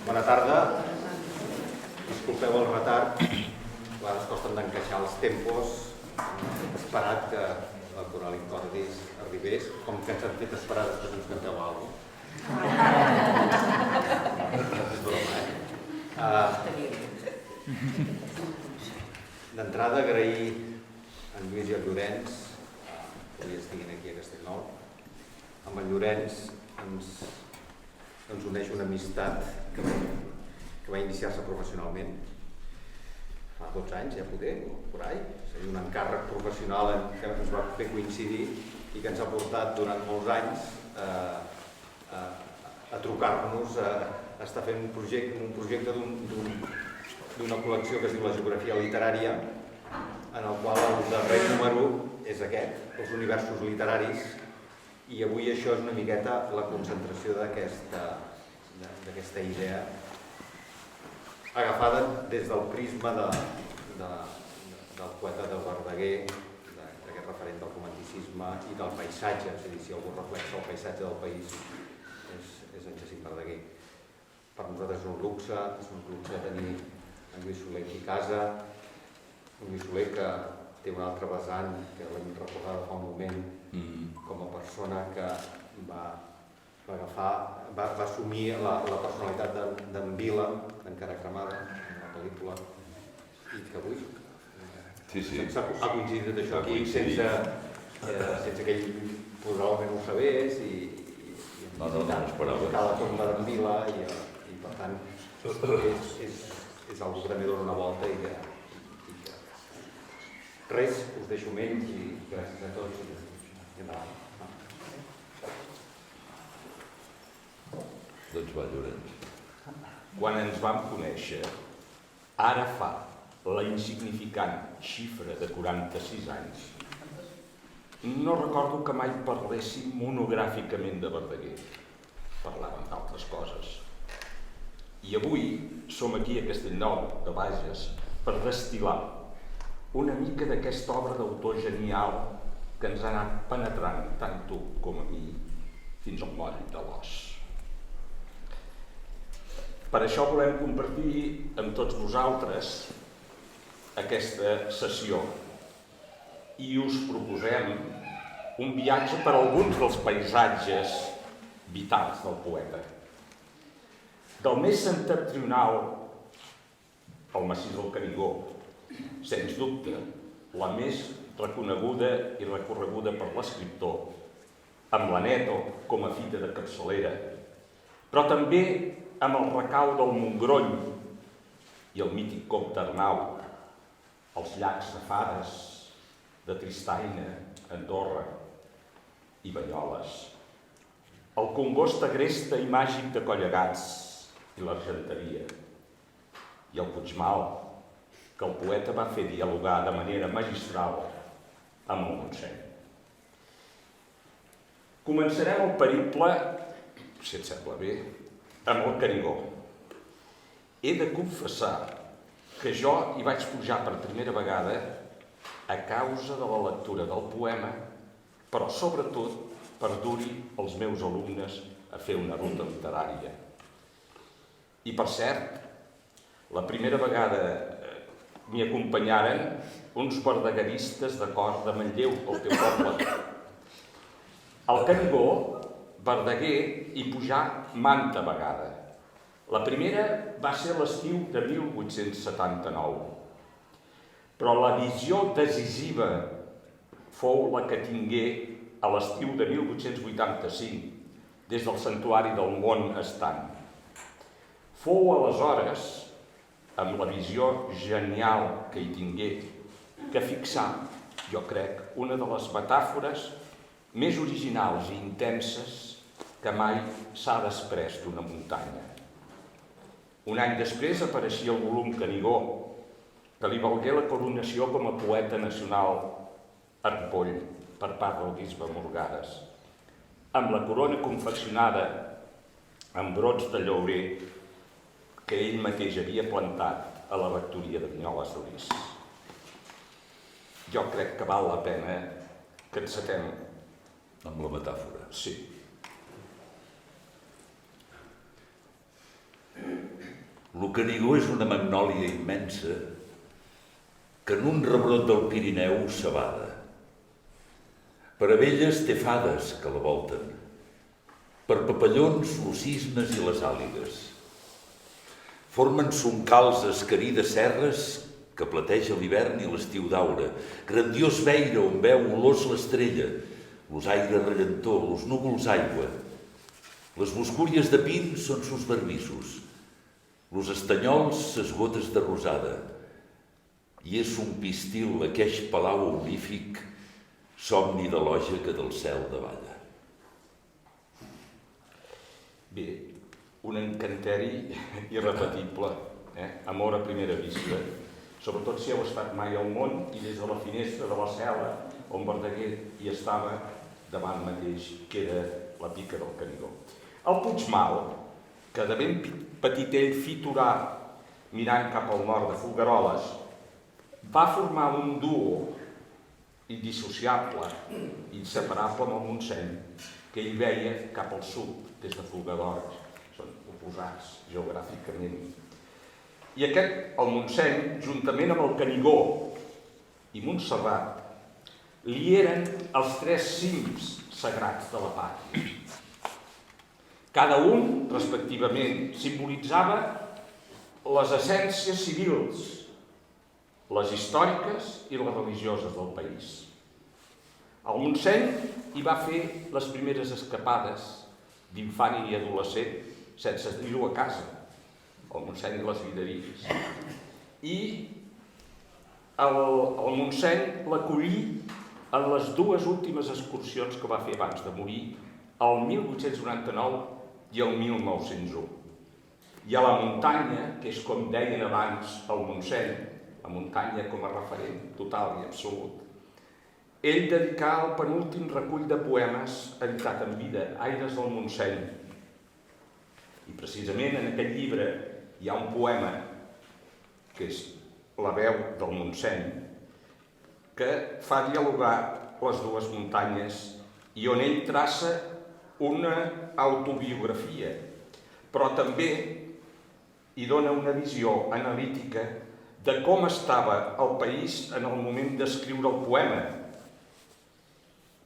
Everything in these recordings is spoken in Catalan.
Bona tarda. Disculpeu el retard. A vegades costen d'encaixar els tempos. Hem esperat que la Coral Incordis arribés, com que ens han fet esperar després ens canteu alguna cosa. És broma, D'entrada, agrair a en Lluís i a Llorenç que avui estiguin aquí a Castellnou. Amb en Llorenç ens uneix una amistat que va iniciar-se professionalment fa 12 anys, ja poder, por ahí. És a dir, un encàrrec professional que ens va fer coincidir i que ens ha portat durant molts anys a trucar-nos, a estar fent un projecte d'una col·lecció que es diu La Geografia Literària, en el qual el darrer número és aquest, els universos literaris, i avui això és una miqueta la concentració d'aquesta idea agafada des del prisma del poeta de Verdaguer, d'aquest referent del romanticisme i del paisatge, és a dir, si algú reflexa el paisatge del país és en Jacint Verdaguer. Per nosaltres és un luxe tenir en Lluís Soler aquí a casa, un Lluís Soler que té un altre vessant que l'hem recordat fa un moment com a persona que va assumir la personalitat d'en Vila, d'Encara Cremada, en la pel·lícula, i que avui ha coincidit això aquí sense que ell probablement ho sabés i cada tomba d'en Vila i per tant és algú que també dona una volta i que res, us deixo amb ells i gràcies a tots i endavant. Doncs va, Llorenç. Quan ens vam conèixer, ara fa la insignificant xifra de 46 anys, no recordo que mai parléssim monogràficament de Verdaguer. Parlàvem d'altres coses. I avui som aquí a Castellnou de Bages per destil·lar una mica d'aquesta obra d'autor genial que ens ha anat penetrant tant tu com a mi fins al moll de l'os. Per això volem compartir amb tots vosaltres aquesta sessió i us proposem un viatge per alguns dels paisatges vitals del poeta. Del més septentrional al massís del Canigó, sens dubte, la més reconeguda i recorreguda per l'escriptor, amb l'Aneto com a fita de capçalera, però també amb el recau del Montgrony i el mític Comte Arnau, els llacs de Fades, de Tristaina, Andorra i Banyoles, el congost agreste i màgic de Collegats i l'Argenteria, i el Puigmal, que el poeta va fer dialogar de manera magistral amb el Montseny. Començarem el periple, si et sembla bé, amb el Canigó. He de confessar que jo hi vaig pujar per primera vegada a causa de la lectura del poema, però sobretot per dur-hi els meus alumnes a fer una ruta literària. I per cert, la primera vegada m'hi acompanyaren uns verdagueristes de cor de Manlleu, el teu poble. Al Canigó, Verdaguer hi pujà manta vegada. La primera va ser l'estiu de 1879, però la visió decisiva fou la que tingué a l'estiu de 1885, des del Santuari del Mont Estant. Fou aleshores, amb la visió genial que hi tingué, que fixà, jo crec, una de les metàfores més originals i intenses que mai s'ha desprès d'una muntanya. Un any després apareixia el volum Canigó, que li valgué la coronació com a poeta nacional a Ripoll per part del bisbe Morgades, amb la corona confeccionada amb brots de llaurer que ell mateix havia plantat a la rectoria de Vinyoles d'Orís. Jo crec que val la pena que encetem amb la metàfora. Sí. Lo Canigó és una magnòlia immensa que en un rebrot del Pirineu s'abada. Per abelles té fades que la volten, per papallons los cisnes i les àligues. Formen soncals esquerides serres que plateja l'hivern i l'estiu d'aure, grandiós veire on veu olors l'estrella, los aires rellentor, los núvols aigua. Les boscúries de pins són sus barnissos, los estanyols ses gotes de rosada, i és un pistil aqueix palau aurífic, somni de l'oja que del cel davalla. Bé, un encanteri irrepetible, amor a primera vista, sobretot si heu estat mai al món i des de la finestra de la cel·la on Verdaguer hi estava davant mateix, que era la pica del Canigó. El Puigmal, que de ben petitell fiturà mirant cap al nord de Folgueroles, va formar un duo indissociable, inseparable amb el Montseny, que ell veia cap al sud, des de Folgueroles. Són oposats geogràficament. I aquest, el Montseny, juntament amb el Canigó i Montserrat, li eren els 3 cims sagrats de la pàtria. Cada un, respectivament, simbolitzava les essències civils, les històriques i les religioses del país. El Montseny hi va fer les primeres escapades d'infant i adolescent sense dir-ho a casa, el Montseny i les Viderines. I el Montseny l'acollí en les 2 últimes excursions que va fer abans de morir, el 1899 i el 1901. I a la muntanya, que és com deien abans el Montseny, la muntanya com a referent total i absolut, ell dedicà el penúltim recull de poemes editat en vida, Aires del Montseny. I precisament en aquest llibre hi ha un poema, que és La veu del Montseny, que fa dialogar les 2 muntanyes i on ell traça una autobiografia, però també hi dona una visió analítica de com estava el país en el moment d'escriure el poema.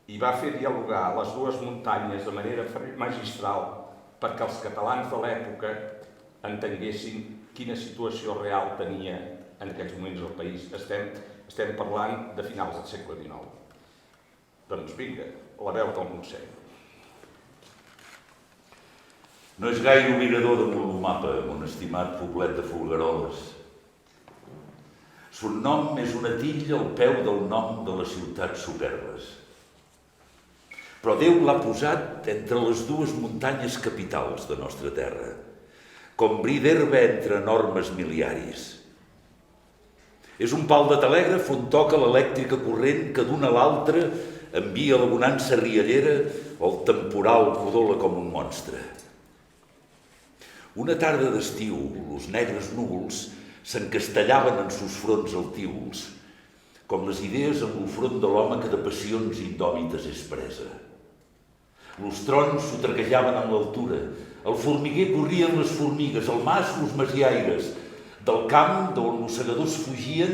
I va fer dialogar les 2 muntanyes de manera magistral perquè els catalans de l'època entenguessin quina situació real tenia en aquells moments el país. Estem parlant de finals del segle XIX. Doncs vinga, la veu del Montseny. No és gaire obligador de Molomapa, mon estimat poblet de Folgueroles. Son nom és una tilla al peu del nom de les ciutats superbes. Però Déu l'ha posat entre les 2 muntanyes capitals de nostra terra, com bri d'herba entre enormes miliaris. És un pal de telègraf on toca l'elèctrica corrent que d'una a l'altra envia la bonança riallera o el temporal codola com un monstre. Una tarda d'estiu, los negres núvols s'encastellaven en sus fronts altívols, com les idees en el front de l'home que de passions indòmites és presa. Los trons sotraquejaven en l'altura, al formiguer corrien les formigues, al mas los masiaires, del camp d'on els segadors fugien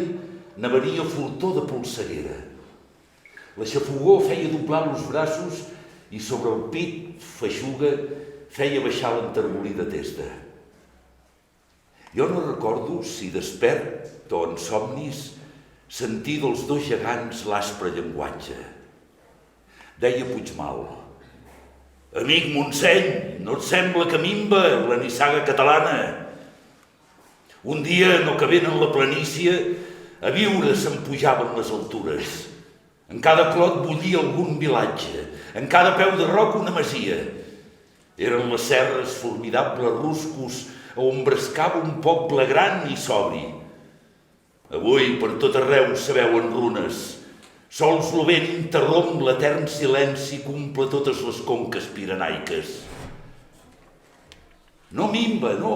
n'avenia fortó de polseguera. La xafogor feia doblar los braços i sobre el pit feixuga feia baixar l'enterbolida testa. Jo no recordo si despert o en somnis sentir dels 2 gegants l'aspre llenguatge. Deia Puigmal: «Amic Montseny, no et sembla que minva la nissaga catalana? Un dia, no cabent en la planícia, a viure se'n pujaven les altures. En cada clot bullia algun vilatge, en cada peu de roc una masia. Eren les serres formidables ruscos on brescava un poble gran i sobri. Avui per tot arreu se veuen runes. Sols lo vent interromp l'etern silenci que omple totes les conques pirenaiques. No minva, no,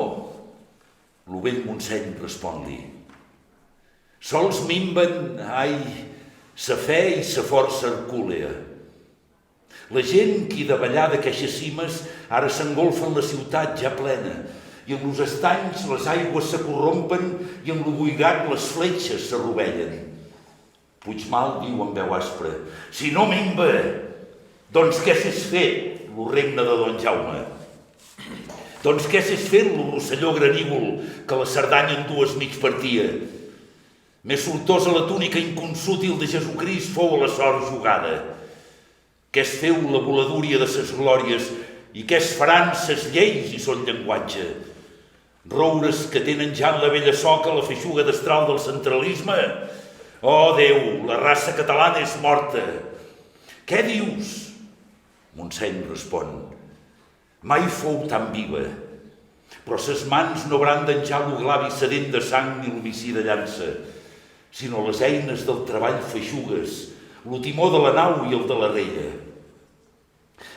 lo vell Montseny respon-li. Sols minven, ai, sa fe i sa força hercúlea. La gent que davallà d'aquestes cimes ara s'engolfa en la ciutat ja plena i en los estanys les aigües se corrompen i en lo boigat les fletxes s'arrovellen. Puigmal diu amb veu aspra: si no minva, doncs què s'és fet lo regne de Don Jaume? Doncs què s'és fet lo Rosselló granívol que la Cerdanya en dues mig partia? Més sortosa la túnica inconsútil de Jesucrist fou a la sort jugada. Què es feu la voladúria de ses glòries i què es faran ses lleis i son llenguatge? Roures que tenen ja en la vella soca la feixuga destral del centralisme? Oh, Déu, la raça catalana és morta. Què dius? Montseny respon: mai fou tan viva, però ses mans no branden ja lo glavi sedent de sang ni l'homicida llança, sinó les eines del treball feixugues, lo timó de la nau i el de la rella.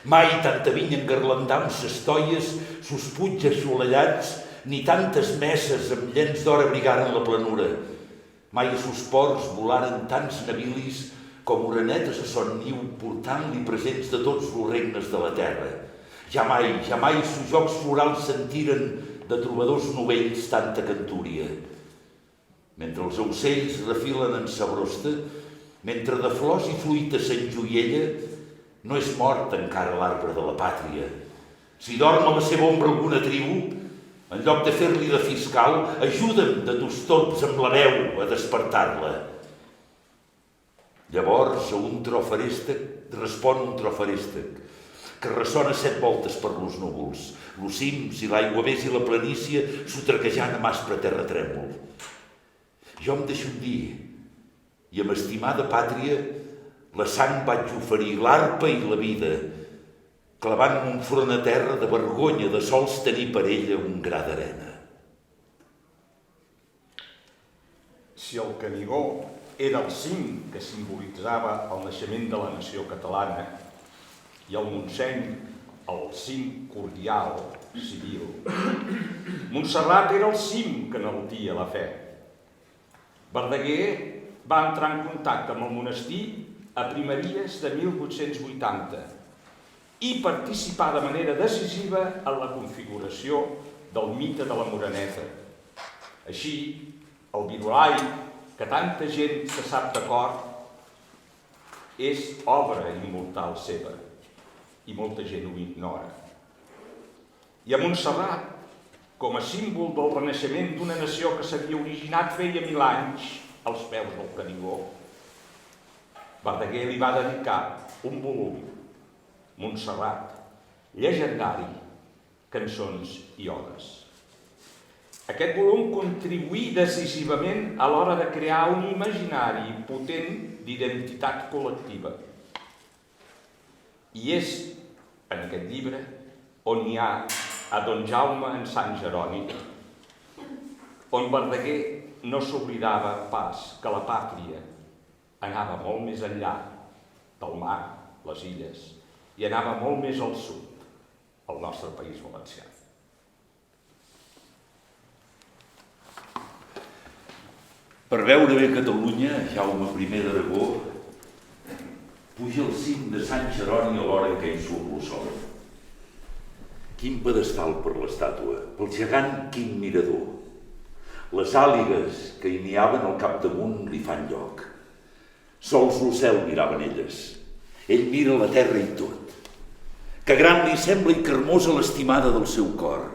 Mai tanta vinya engarlandar amb ses toies, sos puigs assolellats, ni tantes messes amb llenç d'or abrigaren la planura. Mai a sos ports volaren tants navilis com orenetes a son niu portant-li presents de tots los regnes de la terra. Jamai sos jocs florals sentiren de trobadors novells tanta cantúria. Mentre els aucells refilen en sa brosta, mentre de flors i fruita s'enjoiella, no és mort encara l'arbre de la pàtria. Si dorm a la seva ombra alguna tribu, en lloc de fer-li de fiscal, ajuda'm de tus torps amb la veu a despertar-la. Llavors a un tro feréstec respon un tro feréstec, que ressona 7 voltes per los núvols, los cims i l'aiguavés i la planícia sotraquejant amb aspre terratrèmol. Jo em deixo dir, i amb estimada pàtria, la sang vaig oferir, l'arpa i la vida, clavant un front a terra de vergonya de sols tenir per ella un gra d'arena. Si el Canigó era el cim que simbolitzava el naixement de la nació catalana i el Montseny el cim cordial, civil, Montserrat era el cim que enaltia la fe. Verdaguer va entrar en contacte amb el monestir a primeries de 1880 i participar de manera decisiva en la configuració del mite de la Moreneta. Així, el Virolai, que tanta gent se sap de cor, és obra immortal seva i molta gent ho ignora. I a Montserrat, com a símbol del renaixement d'una nació que s'havia originat feia 1000 anys als peus del Canigó, Verdaguer li va dedicar un volum, Montserrat, llegendari, cançons i odes. Aquest volum contribuí decisivament a l'hora de crear un imaginari potent d'identitat col·lectiva. I és en aquest llibre on hi ha a Don Jaume en Sant Jeroni, on Verdaguer no s'oblidava pas que la pàtria anava molt més enllà del mar, les illes, i anava molt més al sud, al nostre País Valencià. Per veure bé Catalunya, Jaume I d'Aragó puja al cim de Sant Jeroni a l'hora en què hi surt el sol. Quin pedestal per l'estàtua, pel gegant quin mirador. Les àligues que hi niaven al capdamunt li fan lloc. Sols el cel miraven elles. Ell mira la terra i tot. Que gran li sembla i carmosa l'estimada del seu cor.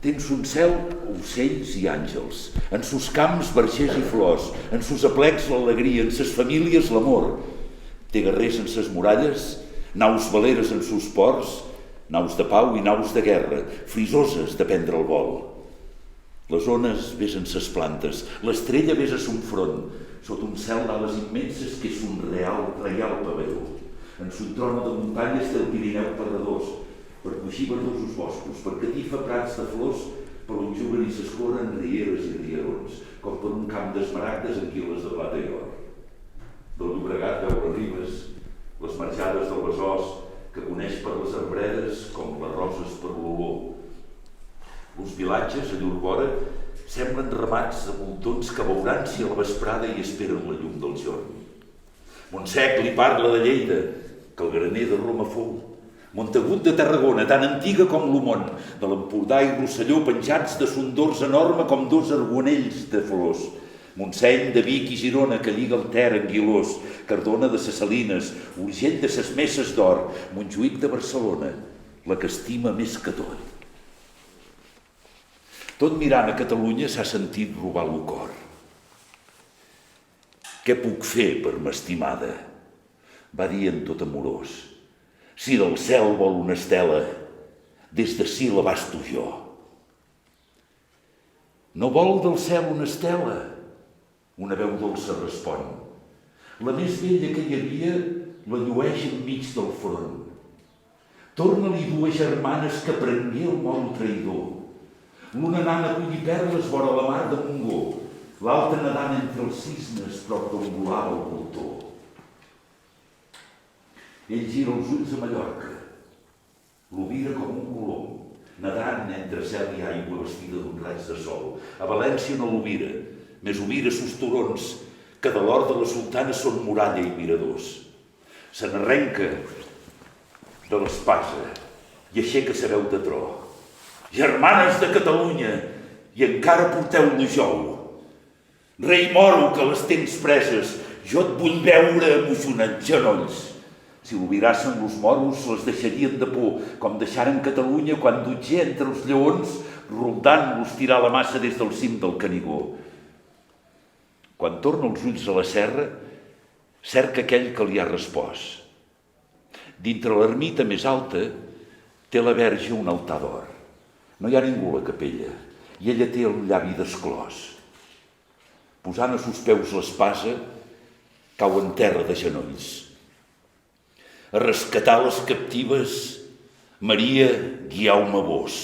Tens un cel, ocells i àngels, en sus camps vergers i flors, en sus aplecs l'alegria, en ses famílies l'amor. Té guerrers en ses muralles, naus veleres en sus ports, naus de pau i naus de guerra, frisoses de prendre el vol. Les ones besen ses plantes, l'estrella besa son front, sota un cel d'ales immenses que és un reial pavelló. En son trona de muntanyes té el Pirineu per redós, per coixir verdosos boscos, per catifa prats de flors, per on juguen i s'escorren rieres i rierons, com per un camp d'esmaragdes en quiles de plata i or. Del Llobregat veu les ribes, les marjades del Besòs, que coneix per les arbredes com les roses per l'olor. Els vilatges, a llur vora, semblen ramats de voltons que veuran si a la vesprada hi esperen la llum del jorn. Montsec li parla de Lleida, que el graner de Roma fou. Montagut de Tarragona, tan antiga com l'Homont, de l'Empordà i Rosselló penjats de son dors enorme com dos argonells de flors. Montseny de Vic i Girona, que lliga el Ter Anguilós, Cardona de ses Salines, Urgell de ses Messes d'Or, Montjuïc de Barcelona, la que estima més que tot. Tot mirant a Catalunya s'ha sentit robar el cor. Què puc fer per m'estimada? Va dir en tot amorós. Si del cel vol una estela, des d'ací l'abasto jo. No vol del cel una estela? Una veu dolça respon. La més vella que hi havia la llueix enmig del front. Torna-li dues germanes que prengué el moro traïdor. L'una anant a collir perles vora la mar de Montgó, l'altra nedant entre els cisnes prop d'on volava el voltor. Ell gira els ulls a Mallorca, l'Ovira com un colom, nedant entre cel i aigua vestida d'un raig de sol. A València no l'Ovira, més Ovira sos turons, que de l'hort de la sultana són muralla i miradors. Se n'arrenca de l'espasa i aixeca sa veu de tro. Germanes de Catalunya, i encara porteu-lo jou. Rei moro, que les tens preses, jo et vull veure emocionant genolls. Si l'obirassen los moros, les deixarien de por, com deixaren Catalunya quan dutger entre els lleons, roldant-los tirar la massa des del cim del Canigó. Quan torna els ulls a la serra, cerca aquell que li ha respost. Dintre l'ermita més alta té la verge un altar d'or. No hi ha ningú a la capella, i ella té el llavi desclòs. Posant a sos peus l'espasa, cau en terra de genolls. A rescatar les captives, Maria, guiau-me vos.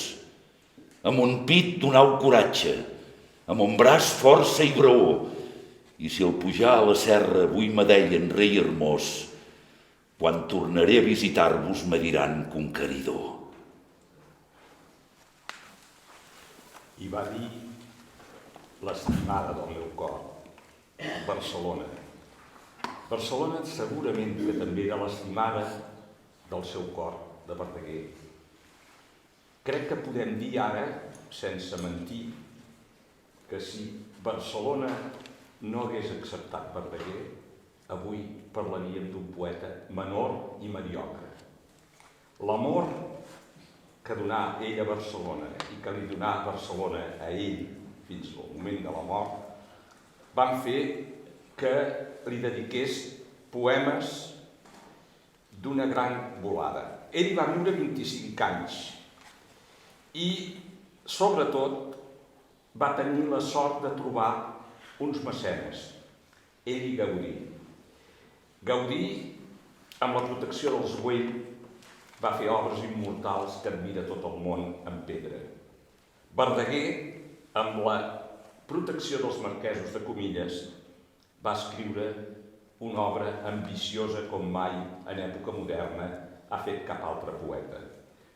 A mon pit donau coratge, a mon braç força i braó, i si al pujar a la serra avui me deien rei hermós, quan tornaré a visitar-vos me diran conqueridor. I va dir l'estimada del meu cor, Barcelona. Barcelona segurament que també era l'estimada del seu cor, de Verdaguer. Crec que podem dir ara, sense mentir, que si Barcelona no hagués acceptat Verdaguer, avui parlaríem d'un poeta menor i mediocre. L'amor que donà ell a Barcelona i que li donà Barcelona a ell fins al moment de la mort, van fer que li dediqués poemes d'una gran volada. Ell va viure 25 anys i, sobretot, va tenir la sort de trobar uns mecenes, ell i Gaudí. Gaudí, amb la protecció dels Güell, va fer obres immortals que admira tot el món en pedra. Verdaguer, amb la protecció dels marquesos de Comilles, va escriure una obra ambiciosa com mai en època moderna ha fet cap altre poeta.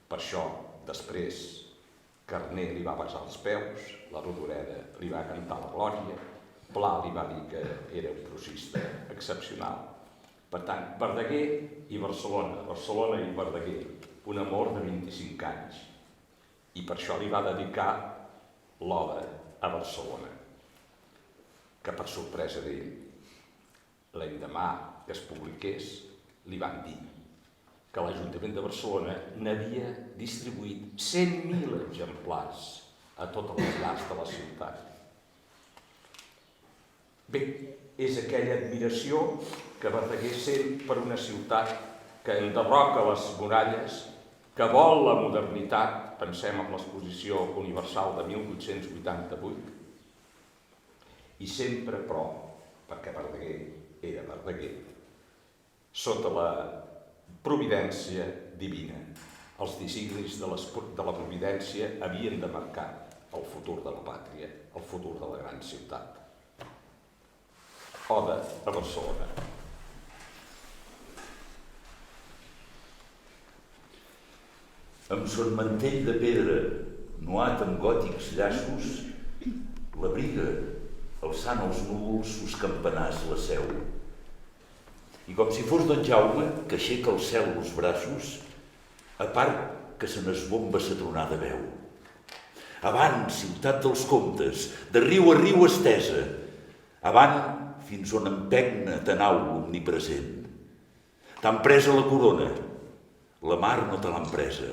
Per això, després, Carner li va besar els peus, la Rodoreda li va cantar la glòria, Pla li va dir que era un prosista excepcional. Per tant, Verdaguer i Barcelona, Barcelona i Verdaguer, un amor de 25 anys. I per això li va dedicar l'Oda a Barcelona, que per sorpresa d'ell, l'endemà que es publiqués, li van dir que l'Ajuntament de Barcelona n'havia distribuït 100.000 exemplars a totes les llars de la ciutat. Bé, és aquella admiració que Verdaguer sent per una ciutat que enderroca les muralles, que vol la modernitat, pensem en l'Exposició Universal de 1888, i sempre, però, perquè Verdaguer era Verdaguer, sota la providència divina. Els designis de la providència havien de marcar el futur de la pàtria, el futur de la gran ciutat. Oda a Barcelona. Amb son mantell de pedra, nuat amb gòtics llaços, l'abriga, alçant els núvols sus campanars la seu. I com si fos don Jaume, que aixeca al cel els braços, a part que se n'esbomba sa tronada veu. Avant, ciutat dels comtes, de riu a riu estesa, avant fins on empegna ta nau omnipresent. T'han presa la corona, la mar no te l'han presa.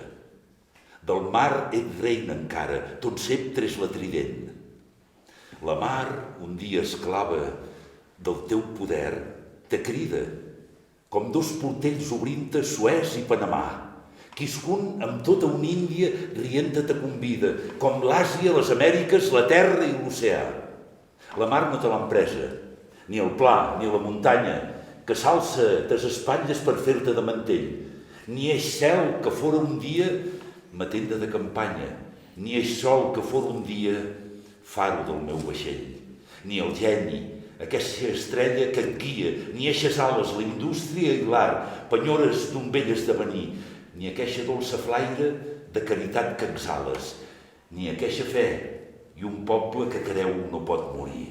Del mar et reina encara, ton sceptre és la trident. La mar, un dia esclava del teu poder, te crida, com dos portells obrint-te Suez i Panamà. Quiscun amb tota una Índia rient-te te convida, com l'Àsia, les Amèriques, la terra i l'oceà. La mar no te l'han presa, ni el pla, ni la muntanya, que s'alça tes espatlles per fer-te de mantell, ni eix cel que fora un dia matenda de campanya, ni eix sol que fora un dia faro del meu vaixell, ni el geni, aquesta estrella que et guia, ni eixes ales, la indústria i l'art, penyores d'un vell esdevenir, ni aqueixa dolça flaire de caritat que exhales, ni aqueixa fe i un poble que creu no pot morir.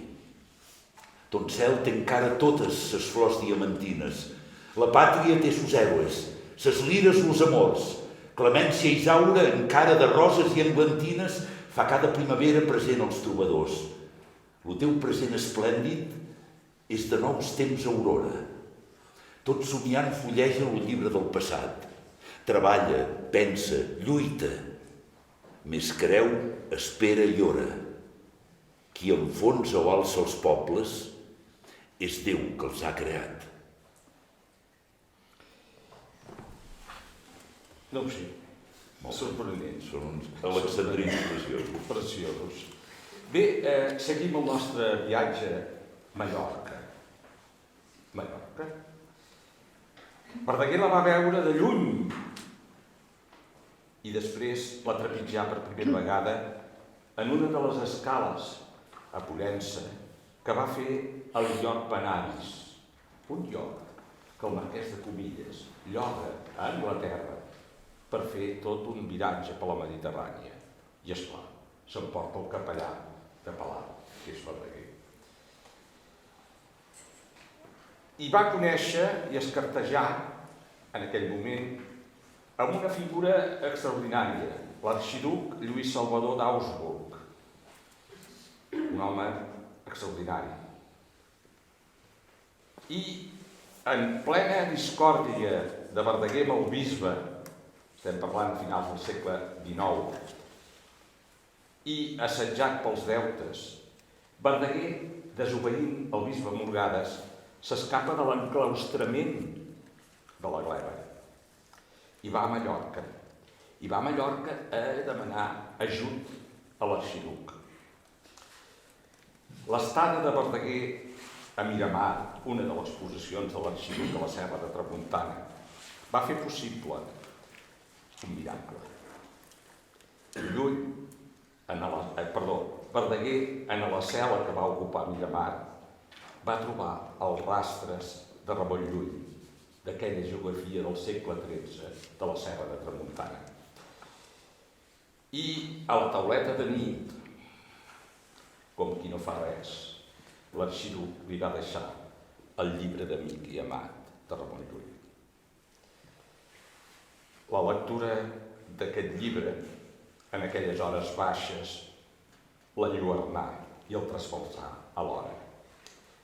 Ton cel té encara totes ses flors diamantines, la pàtria té sus heroes, ses lires los amors, clemència Isaura encara de roses i englantines fa cada primavera present als trobadors. Lo teu present esplèndid és de nous temps aurora. Tot somiant fulleja el llibre del passat. Treballa, pensa, lluita. Més creu, espera i ora. Qui enfonsa o alça els pobles és Déu que els ha creat. No ho sé, sorprenents. Són uns alexandrins preciosos. Preciosos. Bé, seguim el nostre viatge a Mallorca. Mallorca. Verdaguer la va veure de lluny i després la trepitjà per primera vegada en una de les escales a Pollença que va fer el lloc Benavis, un lloc que el marquès de Comilles lloga a Anglaterra per fer tot un viratge per la Mediterrània. I esclar, s'emporta el capellà de Palau, que és Verdaguer. I va conèixer i escartejar en aquell moment amb una figura extraordinària, l'arxiduc Lluís Salvador d'Augsburg, un home extraordinari. I en plena discòrdia de Verdaguer amb el bisbe, estem parlant finals del segle XIX, i assetjat pels deutes, Verdaguer, desobeint el bisbe Morgades, s'escapa de l'enclaustrament de la gleba i va a Mallorca. I va a Mallorca a demanar ajut a l'arxiduc. L'estada de Verdaguer a Miramar, una de les possessions de l'arxiduc de la Serra de Tramuntana, va fer possible un miracle. Verdaguer, en la cel·la que va ocupar Miramar, va trobar els rastres de Ramon Llull, d'aquella geografia del segle XIII de la Serra de Tramuntana. I a la tauleta de nit, com qui no fa res, l'arxiduc li va deixar el llibre d'Amic i Amat de Ramon Llull. La lectura d'aquest llibre, en aquelles hores baixes, l'enlluernà i el trasbalsà alhora.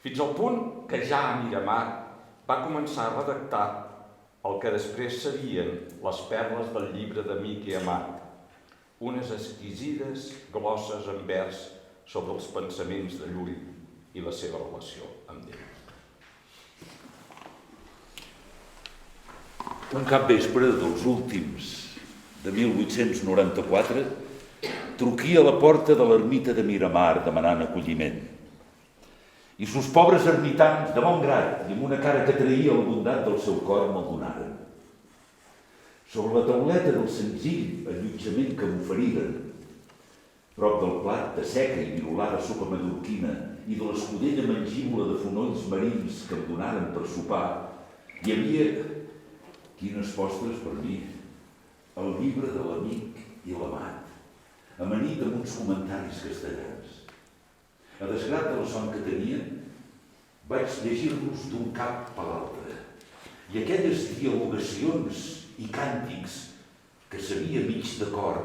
Fins al punt que ja a Miramar va començar a redactar el que després serien les perles del llibre d'Amic i Amat, unes exquisides glosses en vers sobre els pensaments de Llull i la seva relació amb Déu. Un capvespre dels últims de 1894 truquia a la porta de l'ermita de Miramar demanant acolliment. I sus pobres ermitans, de bon grat i amb una cara que traïa la bondat del seu cor, me'l donaren. Sobre la tauleta del senzill allotjament que m'oferiren, prop del plat de seca i virolada sopa mallorquina i de l'escudella mangívola de fonolls marins que em donaren per sopar, hi havia, quines postres per mi, el llibre de l'Amic i l'Amat, amanit amb uns comentaris castellans. A desgrat de la son que tenia, vaig llegir-los d'un cap a l'altre. I aquelles dialogacions i càntics que sabia mig de cor,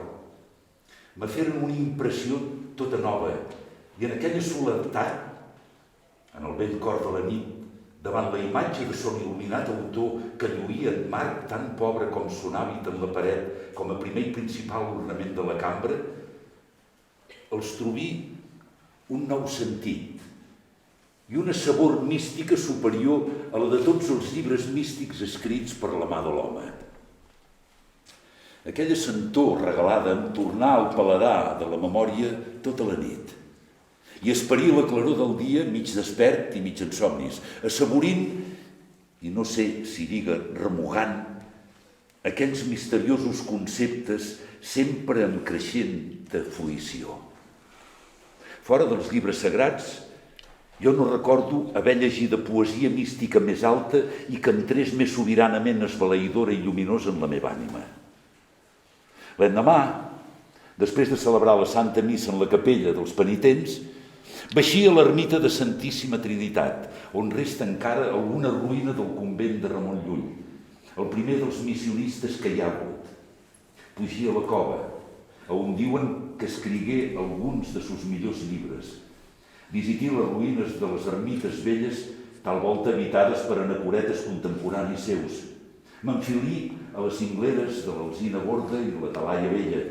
me feren una impressió tota nova, i en aquella soledat, en el vell cor de la nit, davant la imatge de son il·luminat autor que lluïa en marc tan pobre com son hàbit en la paret, com a primer i principal ornament de la cambra, els trobí un nou sentit i una sabor mística superior a la de tots els llibres místics escrits per la mà de l'home. Aquella sentor regalada em tornà al paladar de la memòria tota la nit i esperia la claror del dia mig despert i mig en somnis, assaborint, i no sé si diga remugant, aquells misteriosos conceptes sempre en creixent fruïció. Fora dels llibres sagrats, jo no recordo haver llegit de poesia mística més alta i que entrés més sobiranament esbalaïdora i lluminosa en la meva ànima. L'endemà, després de celebrar la Santa Missa en la capella dels penitents, baixia a l'ermita de Santíssima Trinitat, on resta encara alguna ruïna del convent de Ramon Llull, el primer dels missionistes que hi ha hagut. Pugia a la cova, on diuen que escrigué alguns de sus millors llibres. Visití les ruïnes de les ermites velles, tal volta habitades per anacoretes contemporanis seus. M'enfilí a les cingleres de l'Alzina Borda i la Talaia Vella,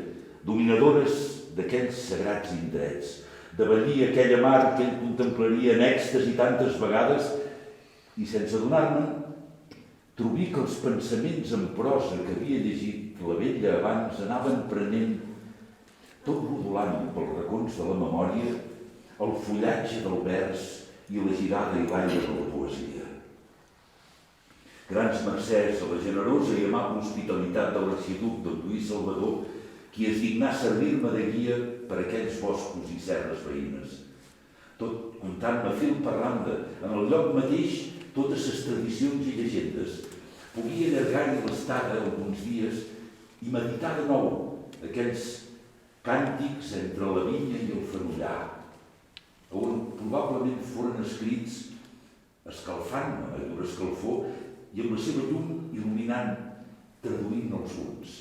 dominadores d'aquells sagrats indrets, de venir aquella mar que ell contemplaria en èxtasi tantes vegades i, sense adonar-me'n, trobí que els pensaments en prosa que havia llegit la vella abans anaven prenent, tot rodolant pels racons de la memòria, el fullatge del vers i la girada i l'aire de la poesia. Grans mercès a la generosa i amable hospitalitat de l'arxiduc don Lluís Salvador, qui es dignà servir-me de guia per aquells boscos i serres veïnes. Tot contant-me fil per randa, en el lloc mateix, totes les tradicions i llegendes. Podia allargar-hi l'estada alguns dies i meditar de nou aquells càntics entre la vinya i el fenollar, on probablement foren escrits escalfant-me a llur escalfor i amb la seva llum il·luminant, traduint els uns,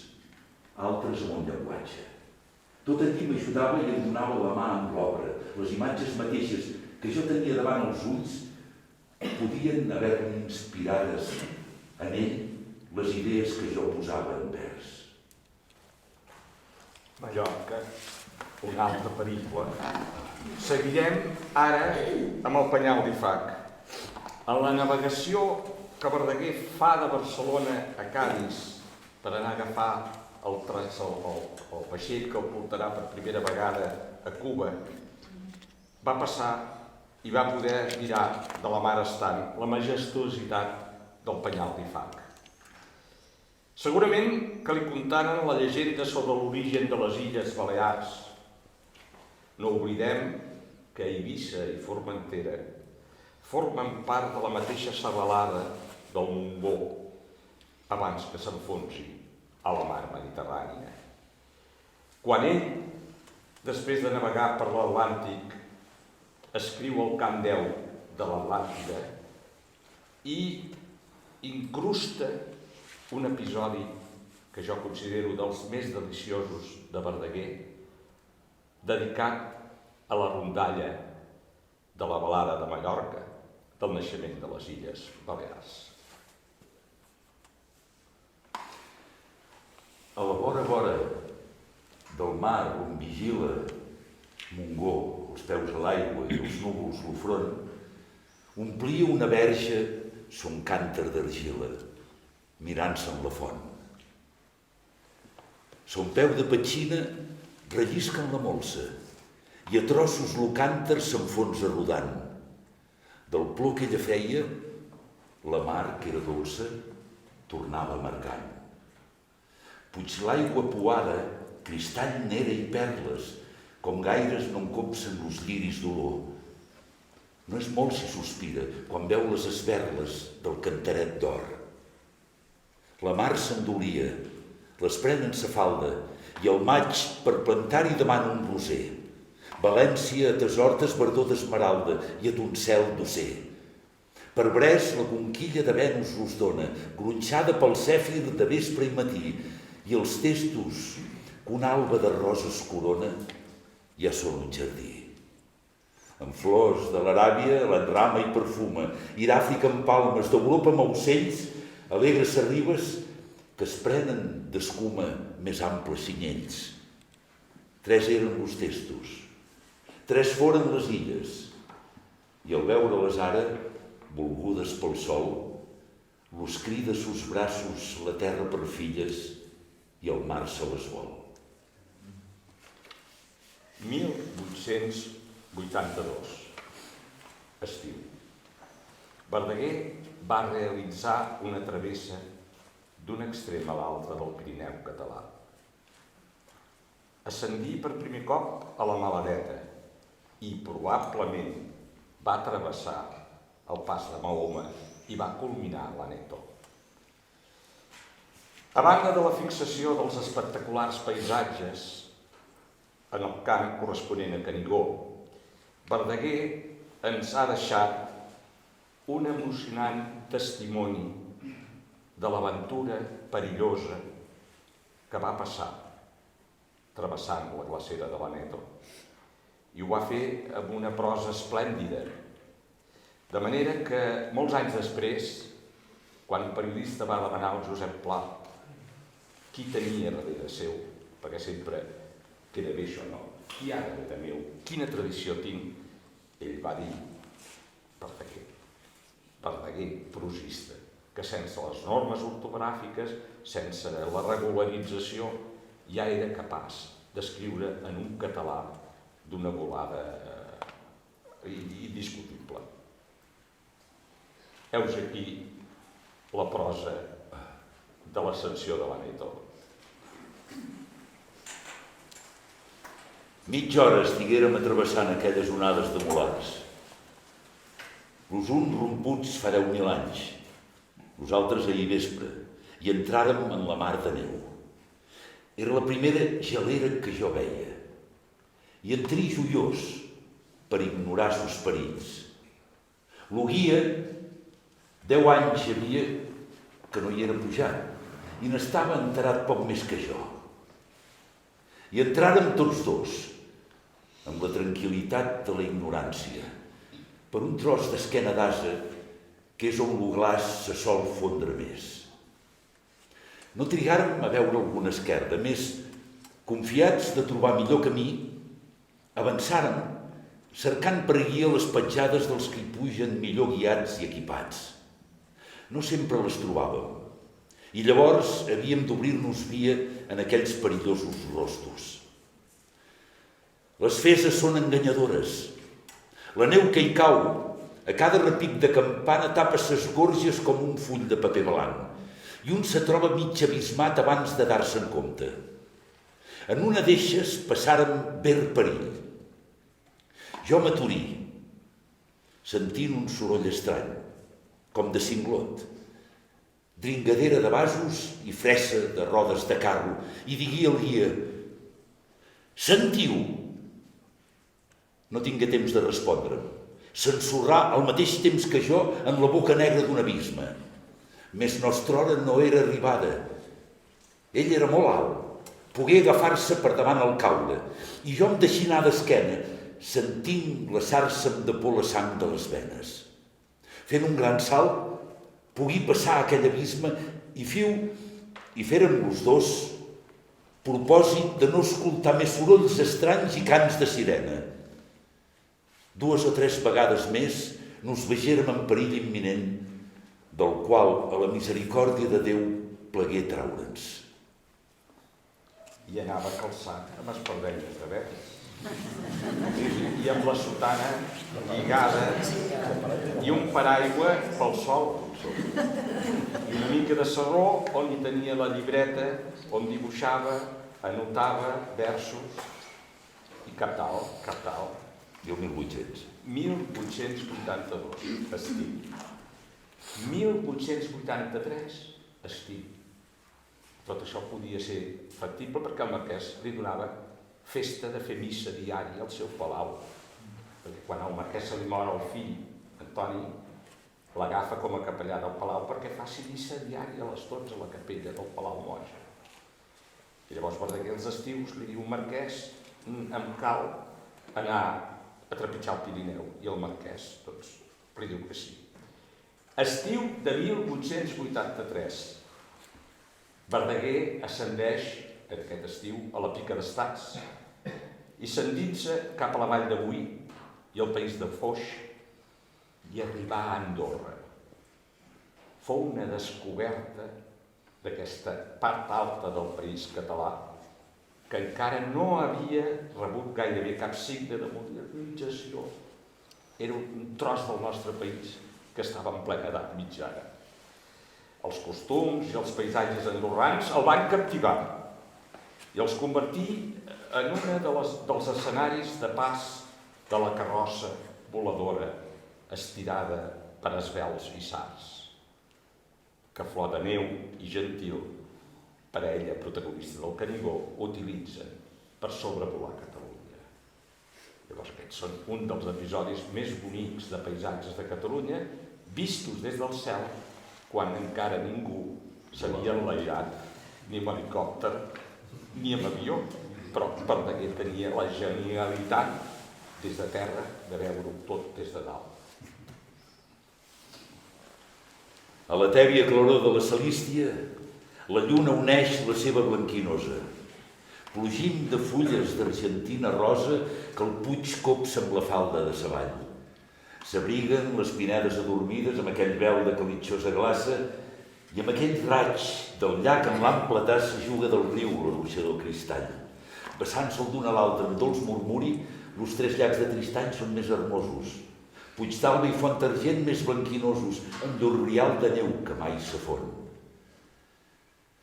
altres amb un llenguatge. Tot allí m'ajudava i em donava la mà amb l'obra. Les imatges mateixes que jo tenia davant els ulls podien haver-me inspirades en ell les idees que jo posava en vers. Mallorca, una altra pel·lícula. Seguirem ara amb el Penyal d'Ifac. En la navegació que Verdaguer fa de Barcelona a Cadis per anar a agafar el vaixell que el portarà per primera vegada a Cuba, va passar i va poder mirar de la mar estant la majestuositat del Penyal d'Ifac. Segurament que li contaren la llegenda sobre l'origen de les Illes Balears. No oblidem que Eivissa i Formentera formen part de la mateixa serralada del Montgó abans que s'enfonsi a la mar Mediterrània. Quan ell, després de navegar per l'Atlàntic, escriu el Camp 10 de l'Atlàntida i incrusta un episodi que jo considero dels més deliciosos de Verdaguer, dedicat a la rondalla de la balada de Mallorca del naixement de les Illes Balears. A la vora del mar on vigila Montgó, els peus a l'aigua i els núvols l'ofront, omplia una verge son cànter d'argila, mirant-se en la font. Son peu de petxina rellisca en la molsa i a trossos lo cànter s'enfonsa rodant. Del plor que ella feia, la mar, que era dolça, tornava marcant. Puig l'aigua poada, cristall nera i perles, com gaires no encopsen los lliris d'olor. No és molt si sospira quan veu les esberles del cantaret d'or. La mar s'endolia, les pren en sa falda, i el maig per plantar-hi demana un roser. València atesortes verdor d'esmeralda i a ton cel d'ocer. Per Brest la conquilla de Venus us dona, gronxada pel cèfir de vespre i matí, i els testos que una alba de roses corona ja són un jardí. Amb flors de l'Aràbia l'enrama i perfuma, i d'Àfrica amb palmes, d'Europa amb aucells, alegres arribes que es prenen d'escuma més amples cinyells. 3 eren els testos, 3 foren les illes, i al veure-les ara, volgudes pel sol, los crida sus braços la terra per filles i el mar se les vol. 1882, estiu. Verdaguer va realitzar una travessa d'un extrem a l'altre del Pirineu català. Ascendí per primer cop a la Maladeta i probablement va travessar el pas de Mahoma i va culminar a l'Aneto. A banda de la fixació dels espectaculars paisatges en el camp corresponent a Canigó, Verdaguer ens ha deixat un emocionant testimoni de l'aventura perillosa que va passar travessant la glacera de l'Aneto. I ho va fer amb una prosa esplèndida, de manera que molts anys després, quan un periodista va demanar al Josep Pla qui tenia darrere seu, perquè sempre queda bé això, no? Qui hi ha darrere meu? Quina tradició tinc? Ell va dir Verdaguer, prosista, que sense les normes ortogràfiques, sense la regularització, ja era capaç d'escriure en un català d'una volada indiscutible. Heus aquí la prosa de l'ascensió de l'Aneto. Mitja hora estiguérem atrevessant aquelles onades de mulars. Los uns romputs fa 10.000 anys, nosaltres ahir vespre, i entràrem en la mar de neu. Era la primera gelera que jo veia, i entrí joiós per ignorar sos perills. Lo guia, 10 anys havia que no hi era pujat, i n'estava enterat poc més que jo. I entràrem tots dos, amb la tranquil·litat de la ignorància, per un tros d'esquena d'ase que és on lo glaç se sol fondre més. No trigàrem a veure alguna esquerda, més confiats de trobar millor camí, avançàrem cercant per guia les petjades dels que hi pugen millor guiats i equipats. No sempre les trobàvem, i llavors havíem d'obrir-nos via en aquells perillosos rostos. Les feses són enganyadores. La neu que hi cau, a cada repic de campana tapa ses gorges com un full de paper blanc i un se troba mig abismat abans de dar-se en compte. En una d'eixes passàrem ver perill. Jo m'aturí, sentint un soroll estrany, com de cinglot, dringadera de vasos i fressa de rodes de carro, i digui al guia: «Sentiu!» No tingué temps de respondre'm. S'ensorrà al mateix temps que jo en la boca negra d'un abisme. Més nostra hora no era arribada. Ell era molt alt, pogué agafar-se per davant el caure, i jo em deixi anar d'esquena, sentint glaçar-se'm de por la sang de les venes. Fent un gran salt, pugui passar aquell abisme i férem los dos propòsit de no escoltar més sorolls estranys i cants de sirena. 2 o 3 vegades més nos vegérem en perill imminent, del qual a la misericòrdia de Déu plegué traure'ns. I anava calçat amb espardelles de verd i amb la sotana lligada i un paraigua pel sol i una mica de sarró on hi tenia la llibreta on dibuixava, anotava versos i cap tal. I el 1800. 1882, estiu. 1883, estiu. Tot això podia ser factible perquè el marquès li donava festa de fer missa diària al seu palau. Perquè quan al marquès se li mor el fill, Antoni, l'agafa com a capellà del palau perquè faci missa diària a les 12 a la capella del Palau Moja. I llavors Verdaguer els estius li diu: Marquès, em cal anar a trepitjar el Pirineu. I el Marquès, doncs, li diu que sí. Estiu de 1883. Verdaguer ascendeix aquest estiu a la Pica d'Estats i s'endinsa cap a la Vall de Boí i el país de Foix i arribar a Andorra. Fou una descoberta d'aquesta part alta del país català que encara no havia rebut gairebé cap signe de modernització. Era un tros del nostre país que estava en plena edat mitjana. Els costums i els paisatges andorrans el van captivar i els convertí en un dels escenaris de pas de la carrossa voladora estirada per esvelts i sars, que Flor de Neu i Gentil, parella protagonista del Canigó, utilitzen per sobrevolar Catalunya. Llavors aquests són un dels episodis més bonics de paisatges de Catalunya, vistos des del cel, quan encara ningú s'havia enlairat ni amb helicòpter ni amb avió, però Verdaguer tenia la genialitat des de terra de veure-ho tot des de dalt. A la tèbia claror de la Celístia, la lluna uneix la seva blanquinosa. Plugim de fulles d'argentina rosa que el puig copsa amb la falda de savall. S'abriguen les pinedes adormides amb aquell vel de calitxosa glaça i amb aquell raig del llac en l'ample tassa juga del riu la ruixador cristall. Vessant-se'l d'un a l'altre amb dolç murmuri, els 3 llacs de Tristany són més hermosos. Puigdàlber i Font d'Argent més blanquinosos, amb llur brial de neu que mai s'afon.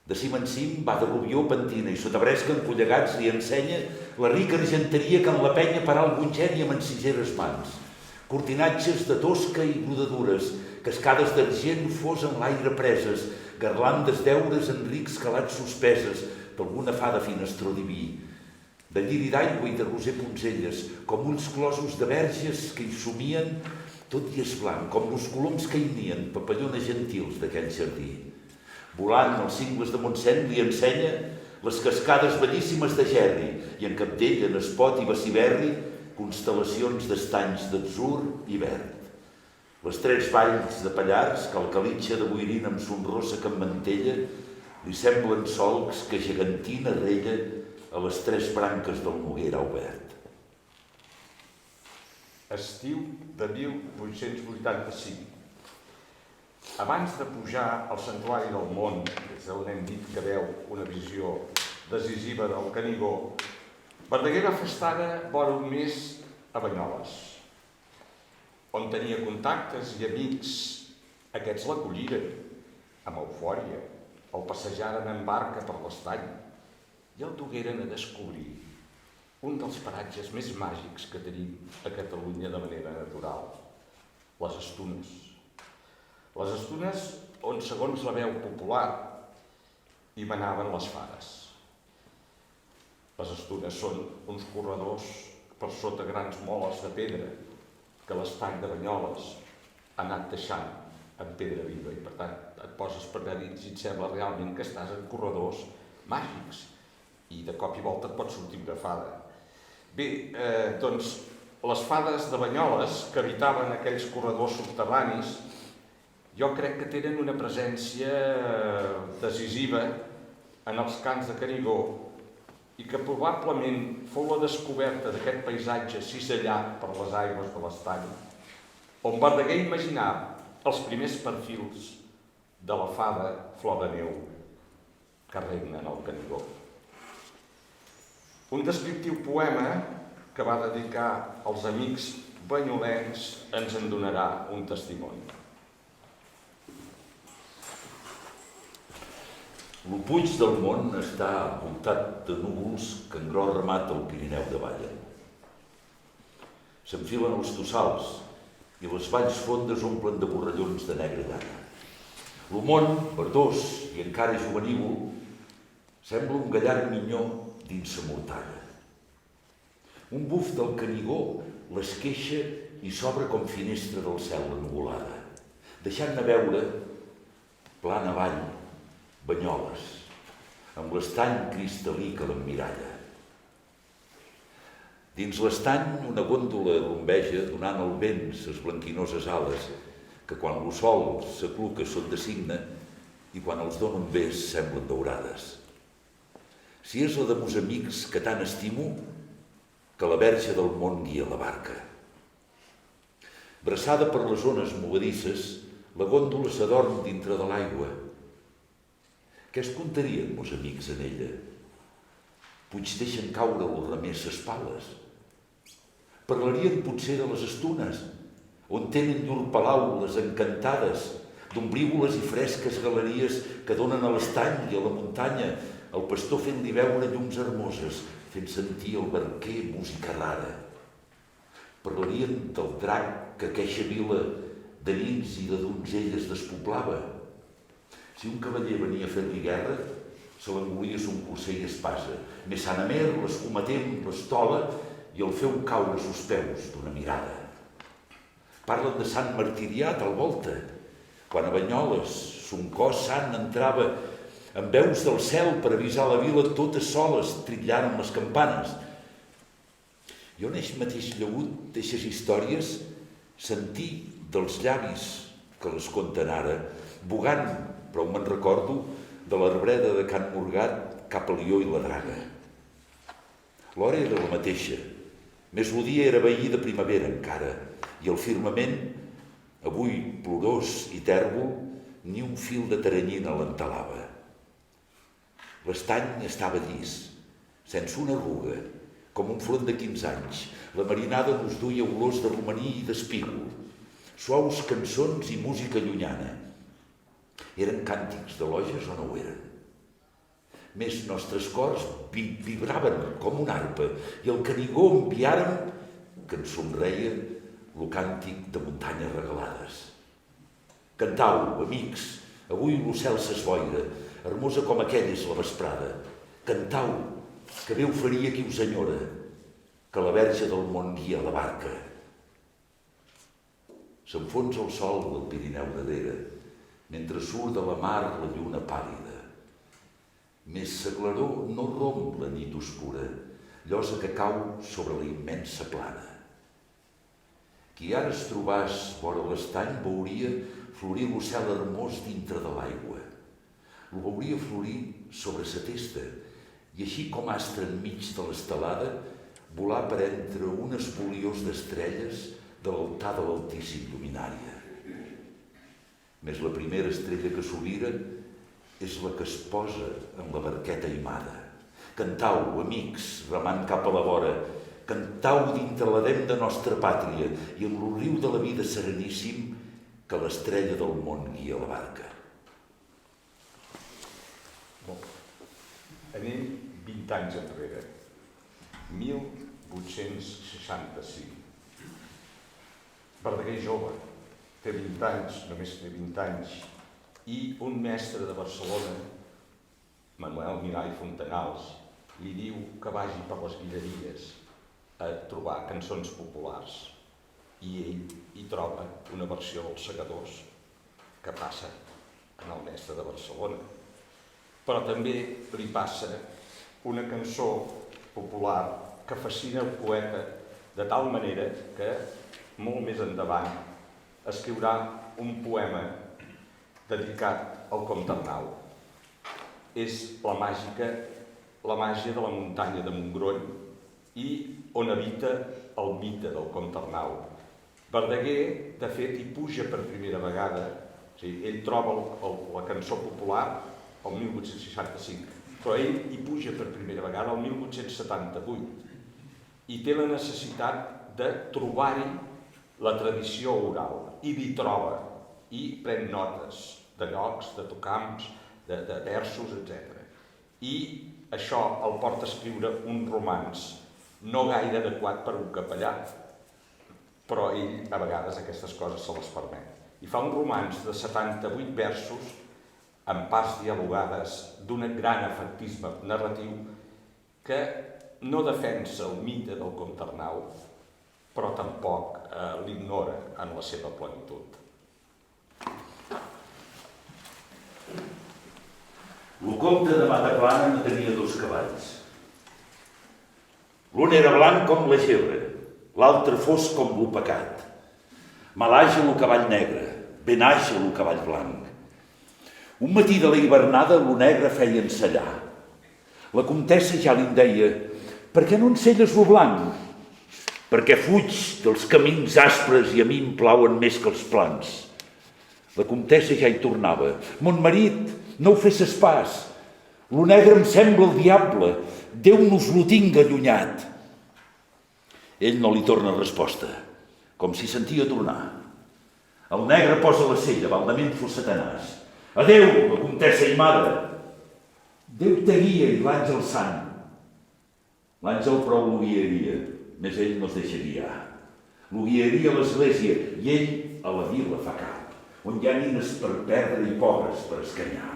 De cim en cim va de Rubió pentina i sota bresca empollegats li ensenya la rica argenteria que en la penya parà algun geni amb enciseres mans. Cortinatges de tosca i brodadures, cascades d'argent fos en l'aire preses, garlandes d'eures en rics calats suspeses d'alguna fada finestró diví. De lliri d'aigua i de roser punzelles, com ulls closos de verges que hi somien, tot i és blanc, com los coloms que hi nien, papallones gentils d'aquell jardí. Volant els cingles de Montseny li ensenya les cascades bellíssimes de Gerri i en capdell, en Espot i Baciberri, constel·lacions d'estanys d'atzur i verd. Les 3 valls de Pallars, que el calitxe de boirina amb sonrosa que emmantella, li semblen solcs que gegantina rella a les 3 branques del Noguera obert. Estiu de 1885. Abans de pujar al Santuari del Mont, des d'on hem dit que veu una visió decisiva del Canigó, Verdaguer va fer estada vora un mes a Banyoles, on tenia contactes i amics. Aquests l'acolliren amb eufòria, el passejaren en barca per l'estany i el dugueren a descobrir un dels paratges més màgics que tenim a Catalunya de manera natural, les Estunes. Les Estunes on, segons la veu popular, hi manaven les fades. Les Estunes són uns corredors per sota grans moles de pedra que l'estany de Banyoles ha anat deixant en pedra viva i, per tant, et poses per allà dins i et sembla realment que estàs en corredors màgics i de cop i volta et pot sortir una fada. Bé, doncs, les fades de Banyoles que habitaven aquells corredors subterranis jo crec que tenen una presència decisiva en els cants de Canigó i que probablement fou la descoberta d'aquest paisatge cisellat per les aigües de l'estany, on Verdaguer imaginava els primers perfils de la fada Flor de Neu que regna en el Canigó. Un descriptiu poema que va dedicar als amics banyolencs ens en donarà un testimoni. El Puig del Mont està envoltat de núvols que en gros remata el Pirineu de Valla. S'enfilen els tossals i les valls fondes omplen de borrallons de negra llana. El món, verdós i encara juvenívol, sembla un gallard minyó dins sa mortalla. Un buf del Canigó l'esqueixa i s'obre com finestra del cel ennuvolada, deixant-ne veure, plana avall, Banyoles, amb l'estany cristal·lí que l'emmiralla. Dins l'estany una góndola rumbeja donant al vent ses blanquinoses ales que quan lo sol s'acluca són de cigne i quan els dona un bes semblen daurades. Si és la de meus amics que tant estimo, que la Verge del món guia la barca. Braçada per les ones movedisses, la góndola s'adorm dintre de l'aigua. Què es contarien meus amics en ella? Puig deixen caure els remers ses pales. Parlarien potser de les estunes, on tenen llur palau les encantades, d'ombrívoles i fresques galeries que donen a l'estany i a la muntanya, el pastor fent-li veure llums hermoses, fent sentir el barquer música rara. Parlarien del drac que aqueixa vila de nins i de donzelles despoblava. Si un cavaller venia a fer-li guerra, se l'engolia son corser i espasa, més Anamer l'escometent l'estola i el feu caure a sos peus d'una mirada. Parlen de Sant Martirià tal volta, quan a Banyoles son cos sant entrava amb veus del cel per avisar la vila totes soles tritllaren les campanes. Jo en eix mateix llagut d'eixes històries sentí dels llavis que les conten ara, bugant, però me'n recordo, de l'arbreda de Can Morgat cap a Lió i la Draga. L'hora era la mateixa, més el dia era veí de primavera encara, i el firmament, avui plorós i tèrbol, ni un fil de teranyina l'entelava. L'estany estava llis, sense una arruga, com un front de 15 anys. La marinada nos duia olors de romaní i d'espígol, suaus cançons i música llunyana. Eren càntics de loges o no ho eren? Més nostres cors vibraven com una arpa i el Canigó enviàrem, que ens somreia, lo càntic de muntanyes regalades. Cantau, amics, avui lo cel s'esboira, hermosa com aquella és la vesprada. Cantau, que bé ho faria qui us enyora, que la Verge del món guia la barca. S'enfonsa el sol del Pirineu de Dera, mentre surt de la mar la lluna pàl·lida. Més sa claror no romp la nit oscura, llosa que cau sobre la immensa plana. Qui ara es trobàs vora l'estany veuria florir l'ocel hermós dintre de l'aigua. Lo veuria florir sobre sa testa i així com astre enmig de l'estelada volar per entre un espoliós d'estrelles de l'altar de l'altíssim lluminària. Més la primera estrella que s'olira és la que es posa en la barqueta aimada. Cantau, amics, remant cap a la vora, cantau dintre l'edem de nostra pàtria i amb lo riu de la vida sereníssim que l'estrella del món guia la barca. Anem 20 anys enrere, 1865. Verdaguer jove, té 20 anys, només té 20 anys, i un mestre de Barcelona, Manuel Mirall Fontanals, li diu que vagi per les guilleries a trobar cançons populars i ell hi troba una versió dels Segadors que passa en el mestre de Barcelona. Però també li passa una cançó popular que fascina el poeta de tal manera que molt més endavant escriurà un poema dedicat al Comte Arnau. És la màgia de la muntanya de Montgrony i on habita el mite del Comte Arnau. Verdaguer, de fet, hi puja per primera vegada, o sigui, ell troba la cançó popular el 1865, però ell hi puja per primera vegada el 1878 i té la necessitat de trobar-hi la tradició oral i l'hi troba i pren notes de llocs, de tocams, de versos, etc. I això el porta a escriure un romanç no gaire adequat per un capellà, però ell a vegades aquestes coses se les permet. I fa un romanç de 78 versos amb parts dialogades d'un gran efectisme narratiu que no defensa el mite del Comte Arnau, però tampoc l'ignora en la seva plenitud. El comte de Mataplana no tenia dos cavalls. L'un era blanc com la gebre, l'altre fosc com l'opecat. Malaja el cavall negre, ben àgil el cavall blanc. Un matí de la hivernada lo negre feia ensellar. La comtessa ja li deia: «Per què no enselles lo blanc?» «Perquè fuig dels camins aspres i a mi em plauen més que els plans». La comtessa ja hi tornava: «Mon marit, no ho fesses pas. Lo negre em sembla el diable. Déu nos lo tinga allunyat». Ell no li torna resposta, com si sentia tornar. El negre posa la sella, baldament fos Satanàs. «Adéu, la comtessa i mare!» «Déu te guia i l'àngel sant». L'àngel prou lo guiaria, més ell no es deixa guiar. Lo guiaria a l'església i ell a la vila fa cap, on hi ha nines per perdre i pobres per escanyar.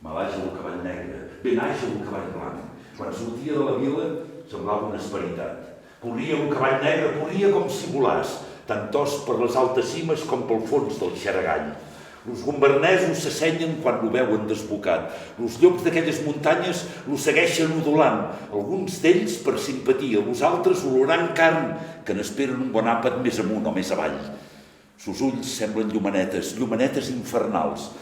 Malaja el cavall negre, ben àgil el cavall blanc. Quan sortia de la vila semblava una esperitat. Corria el cavall negre, corria com si volàs, tant tos per les altes cimes com pel fons del xaragall. Els gombernesos s'assenyen quan lo veuen desbocat. Els llops d'aquelles muntanyes lo segueixen udolant, alguns d'ells per simpatia, els altres olorant carn, que n'esperen un bon àpat més amunt o més avall. Sos ulls semblen llumanetes infernals.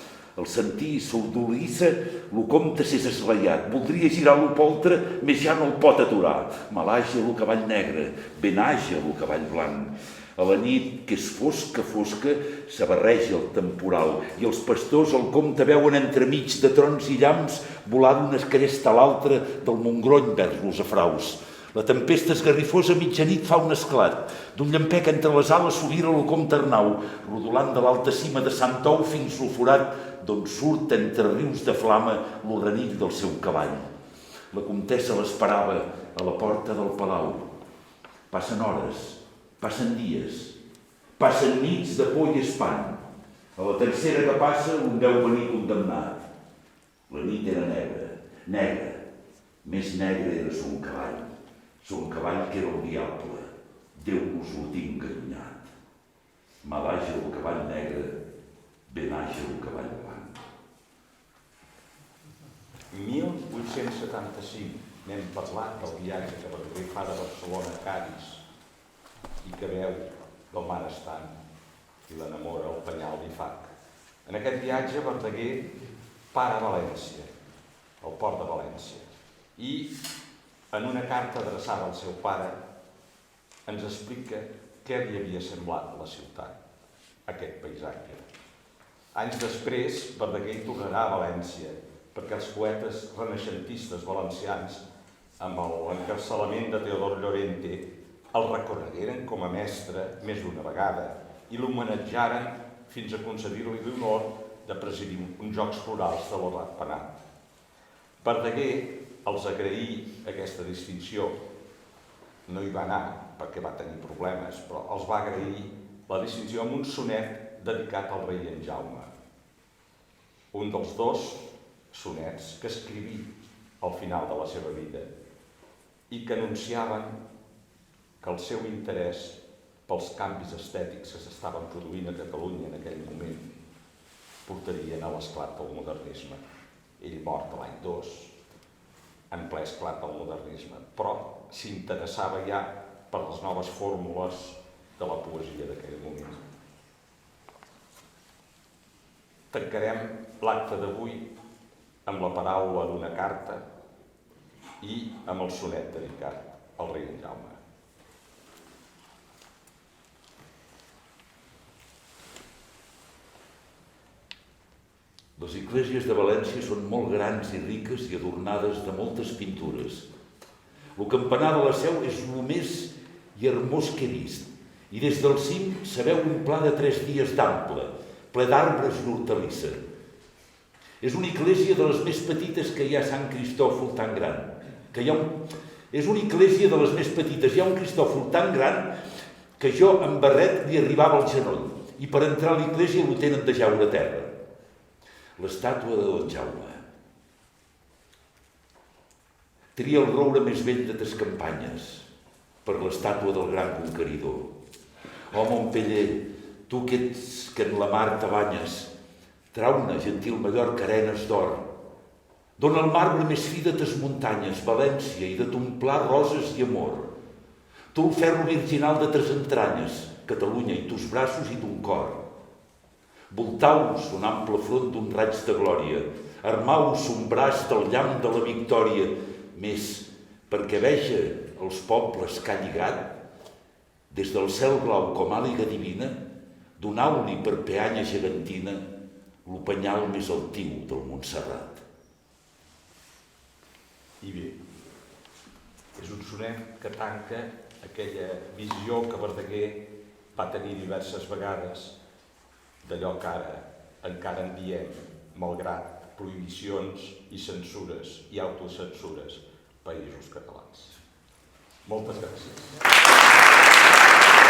Al sentir s'ordolissa, lo comte s'és esglaiat. Voldria girar lo poltre, més ja no el pot aturar. Malaja lo cavall negre, ben àgil lo cavall blanc. A la nit, que és fosca, s'abarreja el temporal i els pastors el comte veuen entremig de trons i llamps volar d'una cresta a l'altra del Montgrony vers los afraus. La tempesta esgarrifosa a mitjanit fa un esclat. D'un llampec entre les ales s'obira el comte Arnau, rodolant de l'alta cima de Sant Ou fins al forat d'on surt entre rius de flama lo renill del seu cavall. La comtessa l'esperava a la porta del palau. Passen hores, passen dies, passen nits de por i espant. A la tercera que passa un veu venir condemnat. La nit era negra, més negre era son cavall que era el diable. Déu us ho tinga allunyat. Malaja el cavall negre, ben àgil el cavall blanc. 1875 n'hem parlat del viatge que Verdaguer fa de Barcelona a Cadis i que veu del mar estant i l'enamora el penyal d'Ifac. En aquest viatge Verdaguer para a València, al port de València, i en una carta adreçada al seu pare ens explica què li havia semblat la ciutat, aquest paisatge. Anys després, Verdaguer tornarà a València perquè els poetes renaixentistes valencians, amb l'encarcelament de Teodor Llorente, el reconegueren com a mestre més d'una vegada i l'homenatjaren fins a concedir-li l'honor de presidir uns Jocs Florals de l'Or Ratpenat. Verdaguer els agraí aquesta distinció. No hi va anar perquè va tenir problemes, però els va agrair la distinció amb un sonet dedicat al rei en Jaume. Un dels dos sonets que escriví al final de la seva vida i que anunciaven que el seu interès pels canvis estètics que s'estaven produint a Catalunya en aquell moment portarien a l'esclat del modernisme. Ell mort l'any 2, en ple esclat del modernisme, però s'interessava ja per les noves fórmules de la poesia d'aquell moment. Tancarem l'acte d'avui amb la paraula d'una carta i amb el sonet dedicat al rei en Jaume. Les esglésies de València són molt grans i riques i adornades de moltes pintures. El campanar de la Seu és el més hermós que he vist, i des del cim se veu un pla de 3 dies d'ample, ple d'arbres i hortalissa. És una església de les més petites que hi ha a Sant Cristòfol tan gran. És una església de les més petites. Hi ha un Cristòfol tan gran que jo amb barret li arribava al genoll i per entrar a l'església lo tenen de jaure a terra. L'estàtua de Don Jaume. Tria el roure més vell de tes campanyes per l'estàtua del gran conqueridor. Oh, Montpeller, tu que en la mar te banyes, trau-ne, gentil Mallorca, arenes d'or, Dona el marbre més fi de tes muntanyes, València, i de ton pla roses i amor. Tu el ferro virginal de tes entranyes, Catalunya, i tus braços i ton cor. Voltau-vos un ample front d'un raig de glòria, armau-vos un braç del llamp de la victòria, més perquè veja els pobles que ha lligat, des del cel blau com àliga divina, donau-li per peanya gegantina lo penyal més altiu del Montserrat. I bé, és un sonet que tanca aquella visió que Verdaguer va tenir diverses vegades d'allò que ara encara en diem, malgrat prohibicions i censures i autocensures, països catalans. Moltes gràcies.